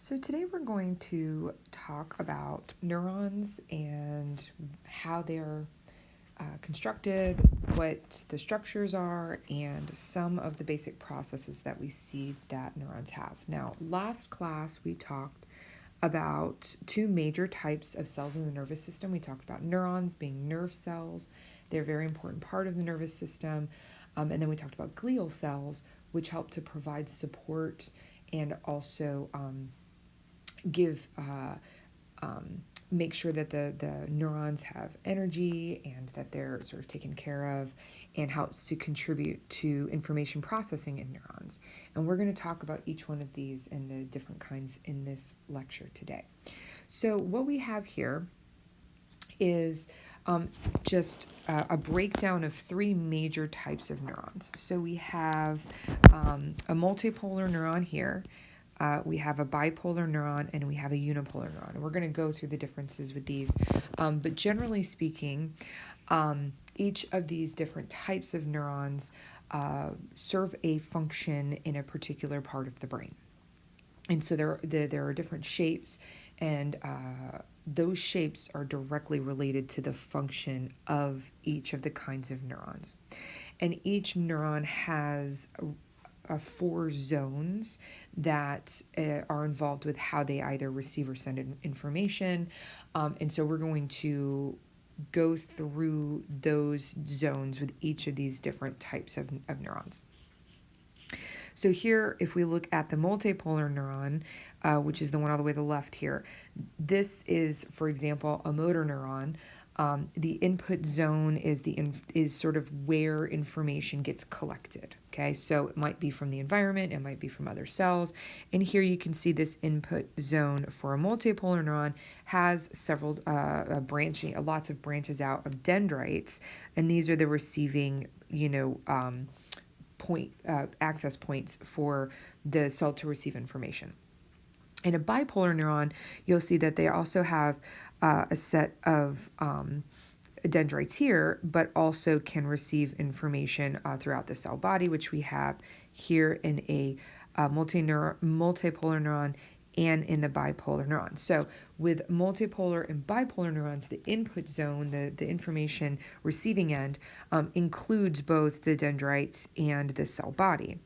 So today we're going to talk about neurons and how they're constructed, what the structures are, and some of the basic processes that we see that neurons have. Now, last class we talked about two major types of cells in the nervous system. We talked about neurons being nerve cells. They're a very important part of the nervous system. And then we talked about glial cells, which help to provide support and also give make sure that the neurons have energy and that they're sort of taken care of, and helps to contribute to information processing in neurons. And we're going to talk about each one of these and the different kinds in this lecture today. So what we have here is just a breakdown of three major types of neurons. So we have a multipolar neuron here. We have a bipolar neuron, and we have a unipolar neuron. We're going to go through the differences with these. But generally speaking, each of these different types of neurons serve a function in a particular part of the brain. And so there are different shapes, and those shapes are directly related to the function of each of the kinds of neurons. And each neuron has four zones that are involved with how they either receive or send information. And so we're going to go through those zones with each of these different types of neurons. So here, if we look at the multipolar neuron, which is the one all the way to the left here, this is, for example, a motor neuron. The input zone is sort of where information gets collected. Okay, so it might be from the environment, it might be from other cells, and here you can see this input zone for a multipolar neuron has several lots of branches out of dendrites, and these are the receiving, access points for the cell to receive information. In a bipolar neuron, you'll see that they also have a set of dendrites here, but also can receive information throughout the cell body, which we have here in a multipolar neuron and in the bipolar neuron. So with multipolar and bipolar neurons, the input zone, the information receiving end, includes both the dendrites and the cell body.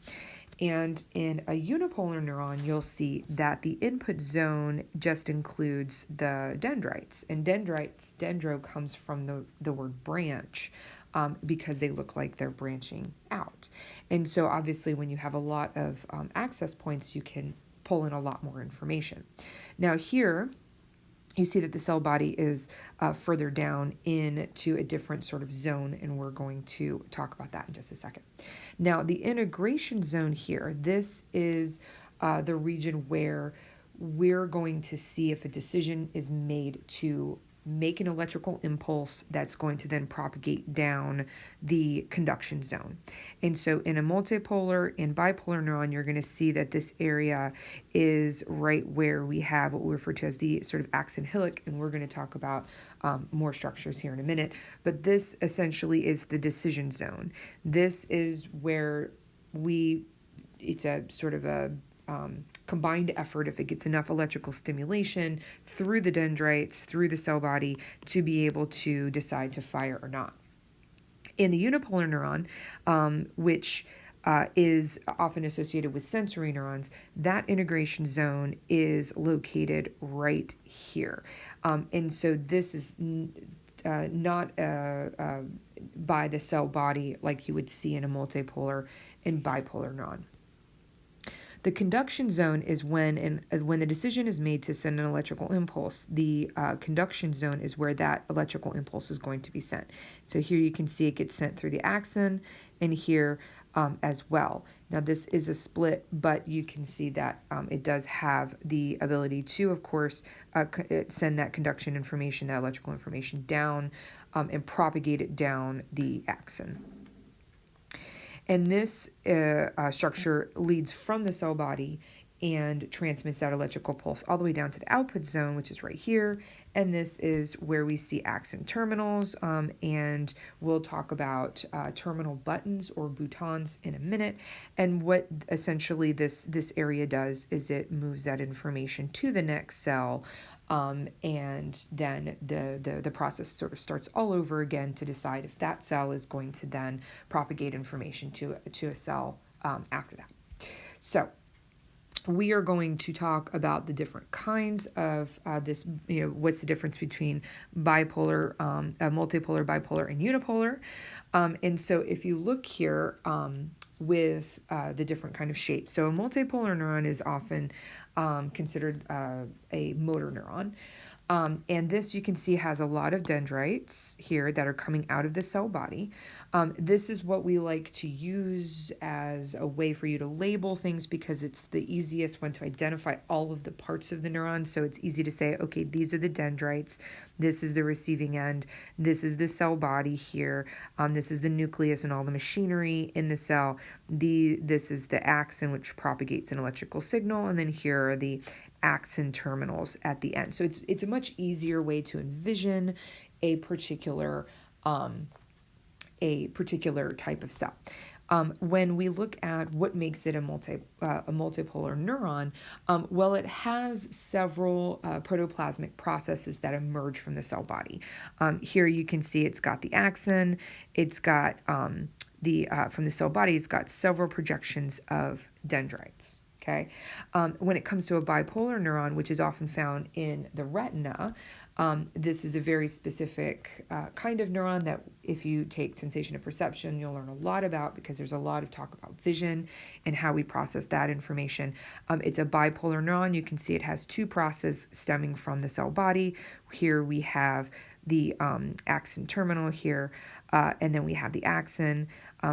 And in a unipolar neuron, you'll see that the input zone just includes the dendrites. And dendro comes from the word branch, because they look like they're branching out. And so obviously when you have a lot of access points, you can pull in a lot more information. Now here, you see that the cell body is further down into a different sort of zone, and we're going to talk about that in just a second. Now, the integration zone here, this is the region where we're going to see if a decision is made to make an electrical impulse that's going to then propagate down the conduction zone. And so in a multipolar and bipolar neuron, you're going to see that this area is right where we have what we refer to as the sort of axon hillock, and we're going to talk about more structures here in a minute. But this essentially is the decision zone. This is where it's a sort of a combined effort, if it gets enough electrical stimulation through the dendrites, through the cell body, to be able to decide to fire or not. In the unipolar neuron, which is often associated with sensory neurons, that integration zone is located right here. And so this is not by the cell body like you would see in a multipolar and bipolar neuron. The conduction zone is when the decision is made to send an electrical impulse. The conduction zone is where that electrical impulse is going to be sent. So here you can see it gets sent through the axon, and here as well. Now this is a split, but you can see that it does have the ability to, of course, send that conduction information, that electrical information down, and propagate it down the axon. And this structure leads from the cell body and transmits that electrical pulse all the way down to the output zone, which is right here. And this is where we see axon terminals, and we'll talk about terminal buttons or boutons in a minute. And what essentially this area does is it moves that information to the next cell, and then the process sort of starts all over again to decide if that cell is going to then propagate information to a cell after that. So we are going to talk about the different kinds of this, what's the difference between bipolar, multipolar, bipolar, and unipolar. And so if you look here with the different kind of shapes, so a multipolar neuron is often considered a motor neuron. And this, you can see, has a lot of dendrites here that are coming out of the cell body. This is what we like to use as a way for you to label things because it's the easiest one to identify all of the parts of the neuron. So it's easy to say, okay, these are the dendrites. This is the receiving end. This is the cell body here. This is the nucleus and all the machinery in the cell. This is the axon, which propagates an electrical signal. And then here are the axon terminals at the end. So it's a much easier way to envision a particular type of cell. When we look at what makes it a multipolar neuron, well, it has several protoplasmic processes that emerge from the cell body. Here you can see it's got the axon, it's got from the cell body, it's got several projections of dendrites. Okay. When it comes to a bipolar neuron, which is often found in the retina, this is a very specific kind of neuron that if you take sensation and perception, you'll learn a lot about because there's a lot of talk about vision and how we process that information. It's a bipolar neuron. You can see it has two processes stemming from the cell body. Here we have the axon terminal here, and then we have the axon.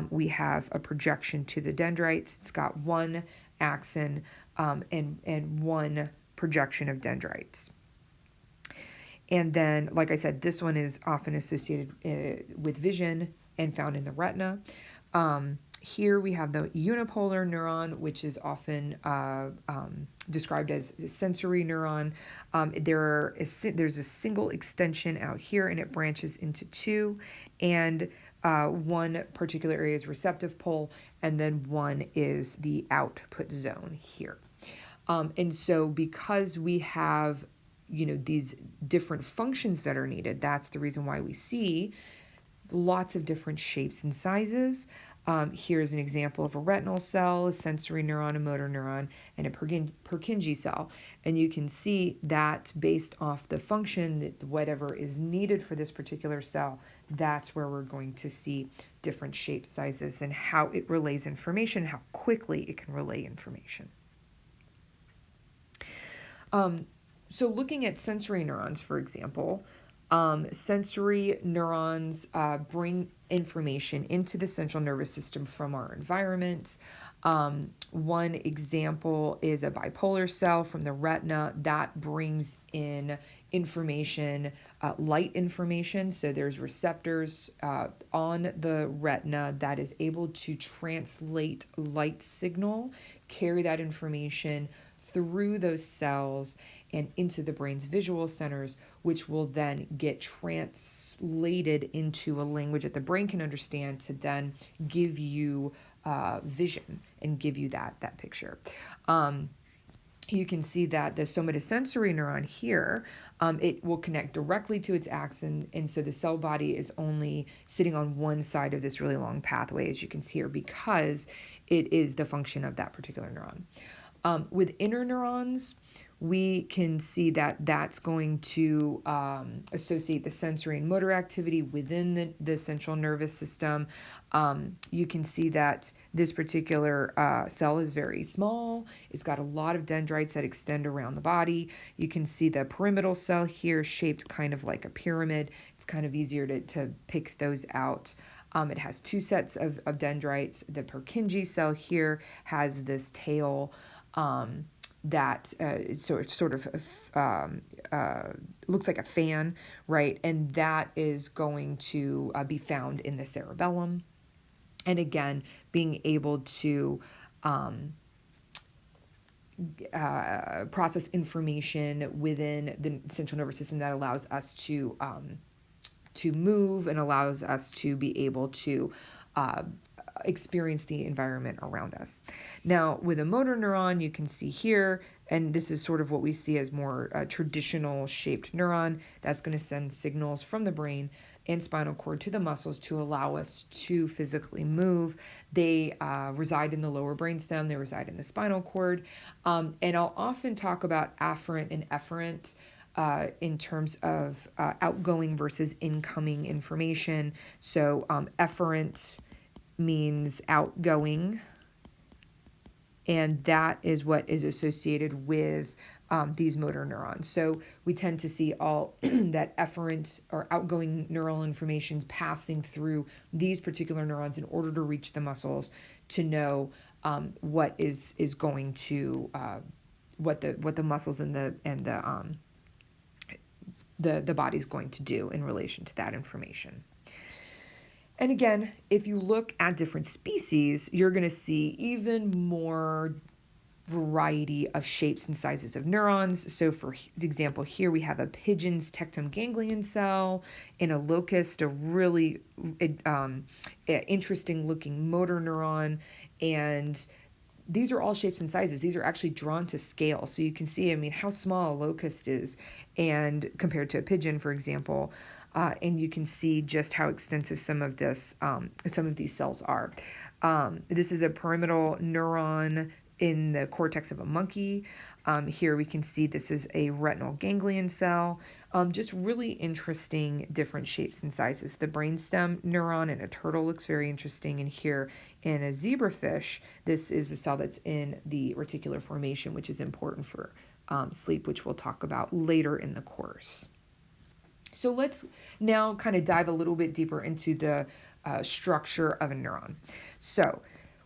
We have a projection to the dendrites. It's got one axon and one projection of dendrites. And then, like I said, this one is often associated with vision and found in the retina. Here we have the unipolar neuron, which is often described as a sensory neuron. There's a single extension out here, and it branches into two. And one particular area is receptive pole, and then one is the output zone here. And so because we have, these different functions that are needed, that's the reason why we see lots of different shapes and sizes. Here's an example of a retinal cell, a sensory neuron, a motor neuron, and a Purkinje cell. And you can see that based off the function, whatever is needed for this particular cell, that's where we're going to see different shape sizes and how it relays information, how quickly it can relay information. So looking at sensory neurons, for example, sensory neurons bring information into the central nervous system from our environment. One example is a bipolar cell from the retina that brings in information, light information. So there's receptors on the retina that is able to translate light signal, carry that information through those cells and into the brain's visual centers, which will then get translated into a language that the brain can understand to then give you vision and give you that picture. You can see that the somatosensory neuron here, it will connect directly to its axon, and so the cell body is only sitting on one side of this really long pathway, as you can see here, because it is the function of that particular neuron. With interneurons, we can see that that's going to associate the sensory and motor activity within the central nervous system. You can see that this particular cell is very small. It's got a lot of dendrites that extend around the body. You can see the pyramidal cell here shaped kind of like a pyramid. It's kind of easier to pick those out. It has two sets of dendrites. The Purkinje cell here has this tail that sort of looks like a fan, right? And that is going to be found in the cerebellum. And again, being able to process information within the central nervous system that allows us to move and allows us to be able to experience the environment around us. Now, with a motor neuron, you can see here, and this is sort of what we see as more traditional shaped neuron, that's going to send signals from the brain and spinal cord to the muscles to allow us to physically move. They reside in the lower brainstem, they reside in the spinal cord, and I'll often talk about afferent and efferent in terms of outgoing versus incoming information. So efferent means outgoing, and that is what is associated with these motor neurons. So we tend to see all that efferent or outgoing neural information passing through these particular neurons in order to reach the muscles to know what is going to what the muscles and the body's going to do in relation to that information. And again, if you look at different species, you're going to see even more variety of shapes and sizes of neurons. So for example, here we have a pigeon's tectum ganglion cell, in a locust, a really interesting looking motor neuron, and these are all shapes and sizes. These are actually drawn to scale. So you can see, I mean, how small a locust is and compared to a pigeon, for example. And you can see just how extensive some of these cells are. This is a pyramidal neuron in the cortex of a monkey. Here we can see this is a retinal ganglion cell. Just really interesting different shapes and sizes. The brainstem neuron in a turtle looks very interesting. And here in a zebrafish, this is a cell that's in the reticular formation, which is important for sleep, which we'll talk about later in the course. So let's now kind of dive a little bit deeper into the structure of a neuron. So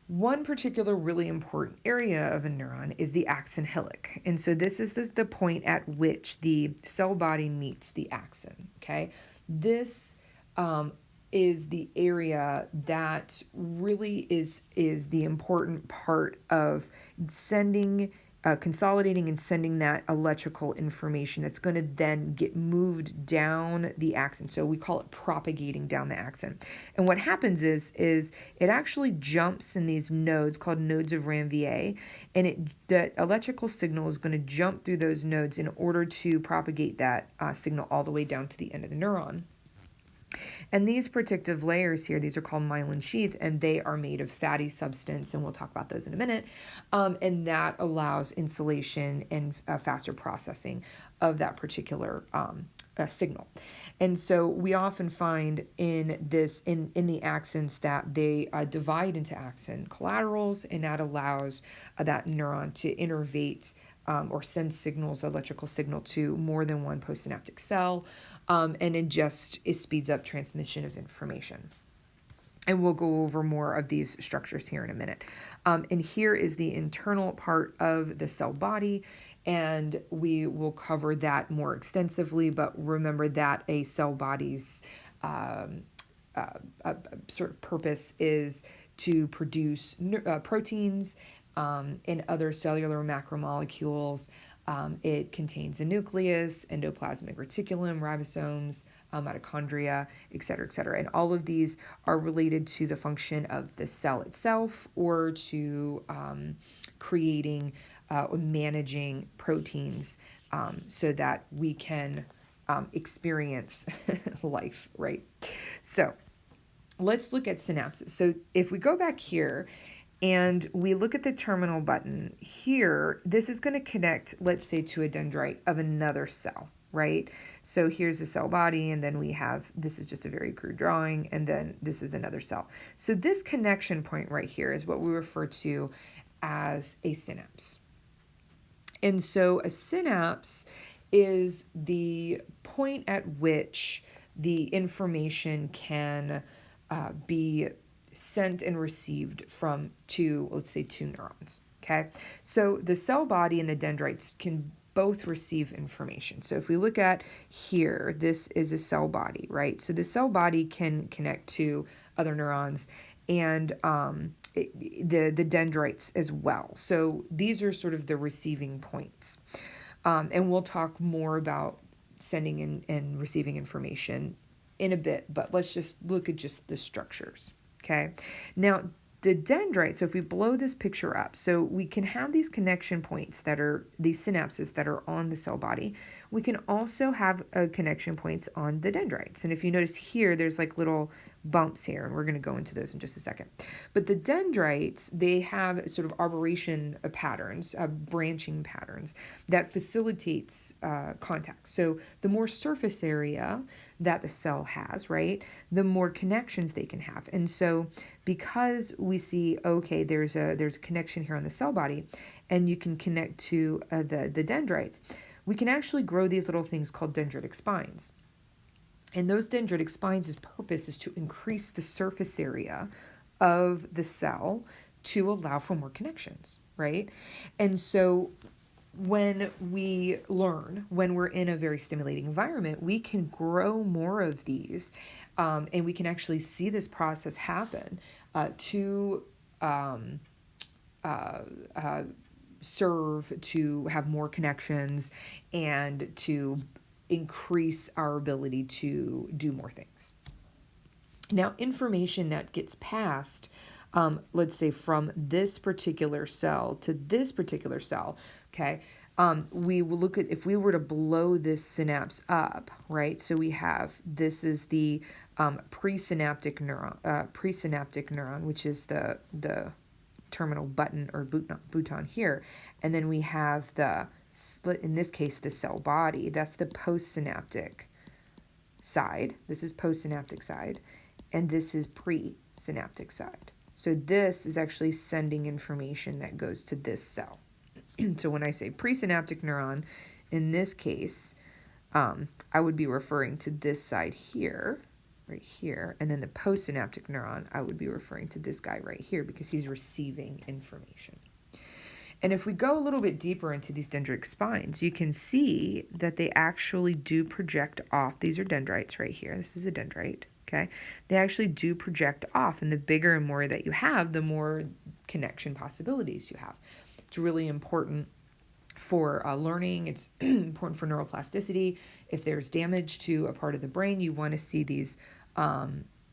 one particular really important area of a neuron is the axon hillock. And so this is the point at which the cell body meets the axon, okay? This is the area that really is the important part of consolidating and sending that electrical information that's going to then get moved down the axon. So we call it propagating down the axon. And what happens is it actually jumps in these nodes called nodes of Ranvier, and the electrical signal is going to jump through those nodes in order to propagate that signal all the way down to the end of the neuron. And these protective layers here, these are called myelin sheath, and they are made of fatty substance, and we'll talk about those in a minute. And that allows insulation and faster processing of that particular signal. And so we often find in the axons that they divide into axon collaterals, and that allows that neuron to innervate or send signals, electrical signal, to more than one postsynaptic cell. And it speeds up transmission of information. And we'll go over more of these structures here in a minute. And here is the internal part of the cell body, and we will cover that more extensively, but remember that a cell body's sort of purpose is to produce proteins and other cellular macromolecules. It contains a nucleus, endoplasmic reticulum, ribosomes, mitochondria, et cetera, and all of these are related to the function of the cell itself or to creating or managing proteins so that we can experience life, right? So let's look at synapses. So if we go back here, and we look at the terminal button here, this is going to connect, let's say, to a dendrite of another cell, right? So here's the cell body, and then we have, this is just a very crude drawing, and then this is another cell. So this connection point right here is what we refer to as a synapse. And so a synapse is the point at which the information can be sent and received from let's say two neurons, okay? So the cell body and the dendrites can both receive information. So if we look at here, this is a cell body, right? So the cell body can connect to other neurons, and the dendrites as well. So these are sort of the receiving points. And we'll talk more about sending and receiving information in a bit, but let's just look at just the structures. Okay. Now, the dendrites, so if we blow this picture up, so we can have these connection points that are these synapses that are on the cell body. We can also have connection points on the dendrites. And if you notice here, there's like little bumps here, and we're going to go into those in just a second. But the dendrites, they have sort of arboration patterns, branching patterns that facilitates contact. So the more surface area that the cell has, right, the more connections they can have. And so because we see, okay, there's a connection here on the cell body, and you can connect to the dendrites, we can actually grow these little things called dendritic spines. And those dendritic spines' purpose is to increase the surface area of the cell to allow for more connections, right? And so when we learn, when we're in a very stimulating environment, we can grow more of these, and we can actually see this process happen to serve to have more connections and to increase our ability to do more things. Now, information that gets passed, let's say from this particular cell to this particular cell, okay, we will look at, if we were to blow this synapse up, right, so we have, this is the presynaptic neuron, which is the terminal button or bouton here, and then we have the split, in this case the cell body, that's the postsynaptic side. This is postsynaptic side, and this is presynaptic side. So this is actually sending information that goes to this cell. So when I say presynaptic neuron, in this case, I would be referring to this side here, right here, and then the postsynaptic neuron, I would be referring to this guy right here because he's receiving information. And if we go a little bit deeper into these dendritic spines, you can see that they actually do project off. These are dendrites right here. This is a dendrite, okay? They actually do project off, and the bigger and more that you have, the more connection possibilities you have. It's really important for learning. It's important for neuroplasticity. If there's damage to a part of the brain, you want to see these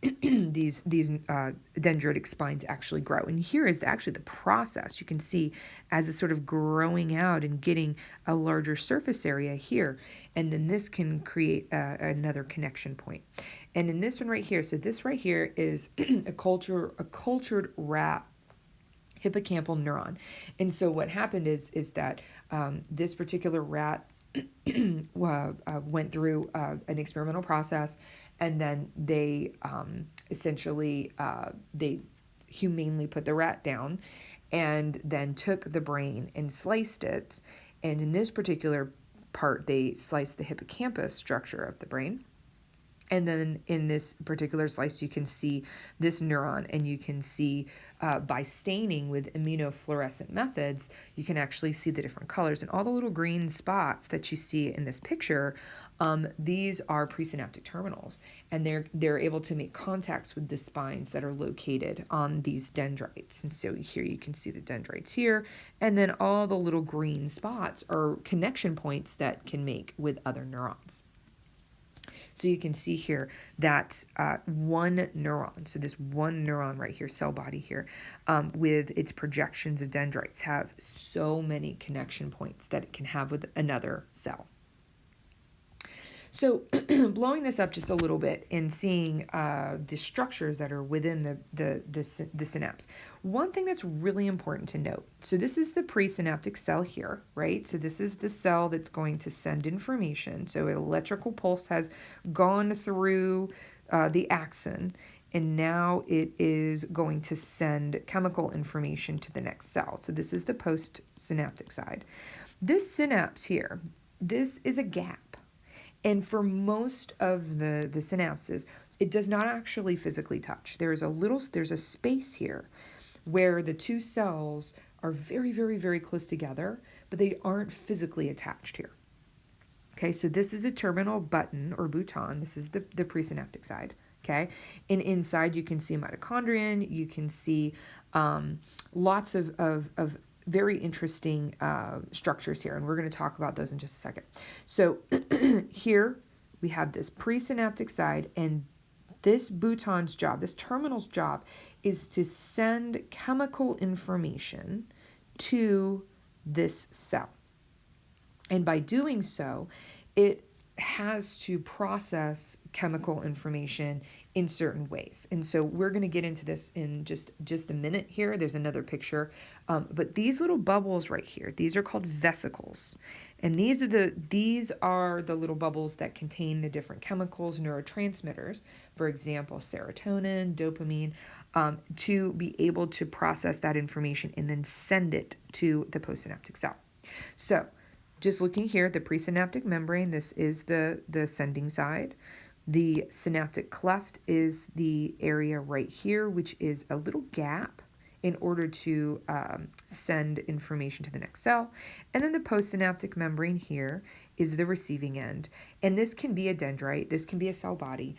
these dendritic spines actually grow. And here is actually the process. You can see as it's sort of growing out and getting a larger surface area here. And then this can create another connection point. And in this one right here, so this right here is a cultured rat hippocampal neuron. And so what happened is that this particular rat went through an experimental process, and then they essentially they humanely put the rat down and then took the brain and sliced it. And in this particular part, they sliced the hippocampus structure of the brain. And then in this particular slice, you can see this neuron, and you can see by staining with immunofluorescent methods, you can actually see the different colors. And all the little green spots that you see in this picture, these are presynaptic terminals, and they're able to make contacts with the spines that are located on these dendrites. And so here you can see the dendrites here, and then all the little green spots are connection points that can make with other neurons. So you can see here that one neuron, so this one neuron right here, cell body here, with its projections of dendrites, have so many connection points that it can have with another cell. So blowing this up just a little bit and seeing the structures that are within the synapse. One thing that's really important to note, so this is the presynaptic cell here, right? So this is the cell that's going to send information. So an electrical pulse has gone through the axon, and now it is going to send chemical information to the next cell. So this is the postsynaptic side. This synapse here, this is a gap. And for most of the synapses, it does not actually physically touch. There's a space here where the two cells are very, very, very close together, but they aren't physically attached here. Okay, so this is a terminal button or bouton. This is the presynaptic side. okay? And inside you can see mitochondrion, you can see lots of very interesting structures here, and we're going to talk about those in just a second. So here we have this presynaptic side, and this bouton's job, this terminal's job, is to send chemical information to this cell. And by doing so, it has to process chemical information in certain ways. And so we're going to get into this in just a minute here. There's another picture. But these little bubbles right here, these are called vesicles. And these are the little bubbles that contain the different chemicals, neurotransmitters, for example, serotonin, dopamine, to be able to process that information and then send it to the postsynaptic cell. So just looking here, the presynaptic membrane, this is the sending side. The synaptic cleft is the area right here, which is a little gap in order to send information to the next cell. And then the postsynaptic membrane here is the receiving end. And this can be a dendrite, this can be a cell body,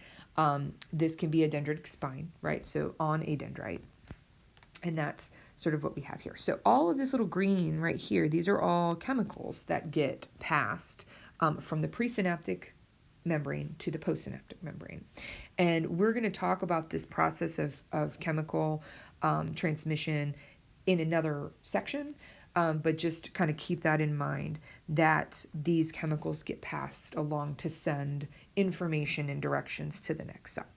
this can be a dendritic spine, right? So on a dendrite. And that's sort of what we have here. So all of this little green right here, these are all chemicals that get passed from the presynaptic membrane to the postsynaptic membrane. And we're going to talk about this process of chemical transmission in another section, but just kind of keep that in mind, that these chemicals get passed along to send information and directions to the next cell.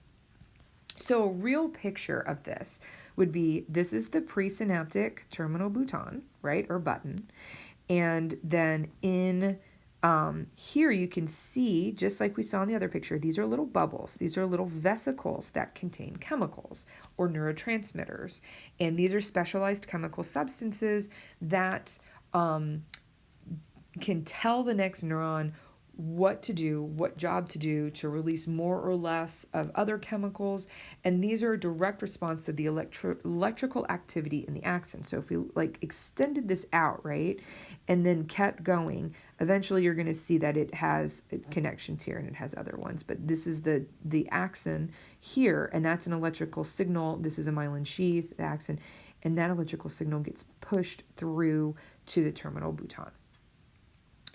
So a real picture of this would be, this is the presynaptic terminal bouton, right, or button. And then in here you can see, just like we saw in the other picture, these are little bubbles. These are little vesicles that contain chemicals or neurotransmitters. And these are specialized chemical substances that can tell the next neuron what to do, what job to do to release more or less of other chemicals. And these are a direct response to the electrical activity in the axon. So if we extended this out, right, and then kept going, eventually you're going to see that it has connections here and it has other ones. But this is the axon here, and that's an electrical signal. This is a myelin sheath, the axon, and that electrical signal gets pushed through to the terminal bouton.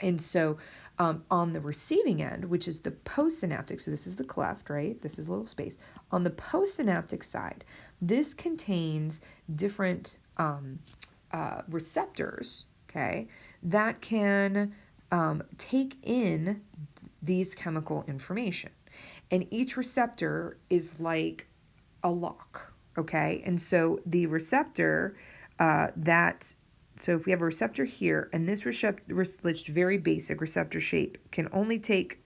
And so on the receiving end, which is the postsynaptic, so this is the cleft, right? This is a little space. On the postsynaptic side, this contains different receptors, okay, that can take in these chemical information. And each receptor is like a lock, okay? And so the receptor so if we have a receptor here, and this very basic receptor shape can only take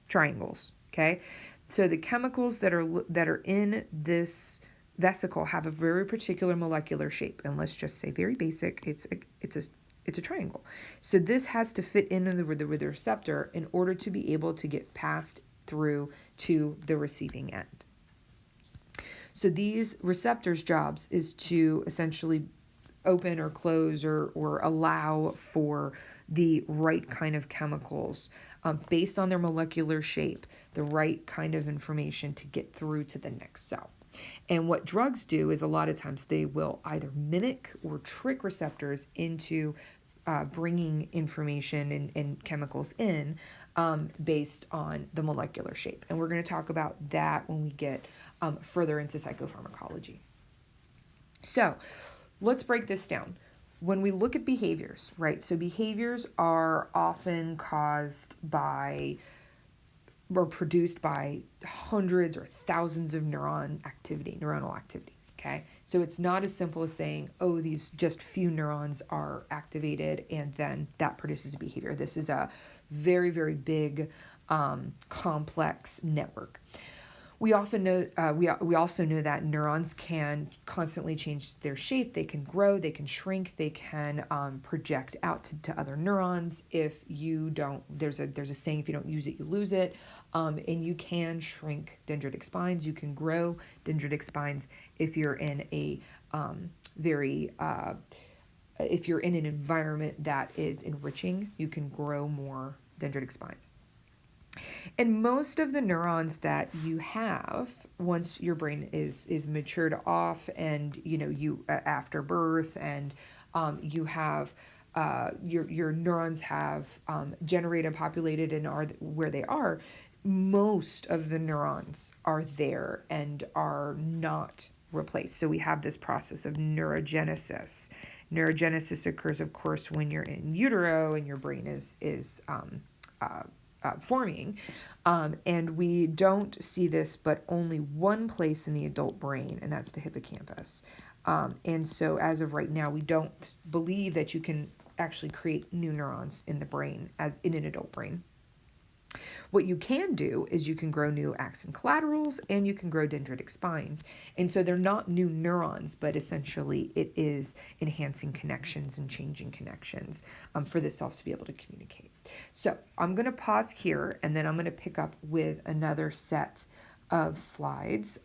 triangles, okay? So the chemicals that are in this vesicle have a very particular molecular shape, and let's just say very basic. It's a triangle. So this has to fit in with the receptor in order to be able to get passed through to the receiving end. So these receptors' jobs is to essentially open or close or allow for the right kind of chemicals based on their molecular shape, the right kind of information to get through to the next cell. And what drugs do is a lot of times they will either mimic or trick receptors into bringing information and chemicals in based on the molecular shape. And we're going to talk about that when we get further into psychopharmacology. So let's break this down. When we look at behaviors, right? So behaviors are often caused by or produced by hundreds or thousands of neuronal activity, okay? So it's not as simple as saying, oh, these just few neurons are activated and then that produces a behavior. This is a very, very big, complex network. We often know, we also know that neurons can constantly change their shape. They can grow, they can shrink, they can project out to other neurons. If you don't, there's a saying, if you don't use it, you lose it. And you can shrink dendritic spines. You can grow dendritic spines if you're in a if you're in an environment that is enriching. You can grow more dendritic spines. And most of the neurons that you have, once your brain is matured off, and you after birth, and you have your neurons have generated, populated, and are where they are, most of the neurons are there and are not replaced. So we have this process of neurogenesis. Neurogenesis occurs, of course, when you're in utero and your brain is forming. And we don't see this but only one place in the adult brain, and that's the hippocampus. And so as of right now, we don't believe that you can actually create new neurons in the brain as in an adult brain. What you can do is you can grow new axon collaterals and you can grow dendritic spines. And so they're not new neurons, but essentially it is enhancing connections and changing connections for the cells to be able to communicate. So I'm going to pause here, and then I'm going to pick up with another set of slides,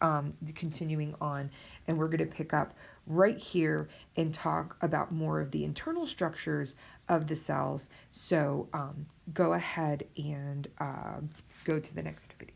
continuing on, and we're going to pick up right here and talk about more of the internal structures of the cells. So go ahead and go to the next video.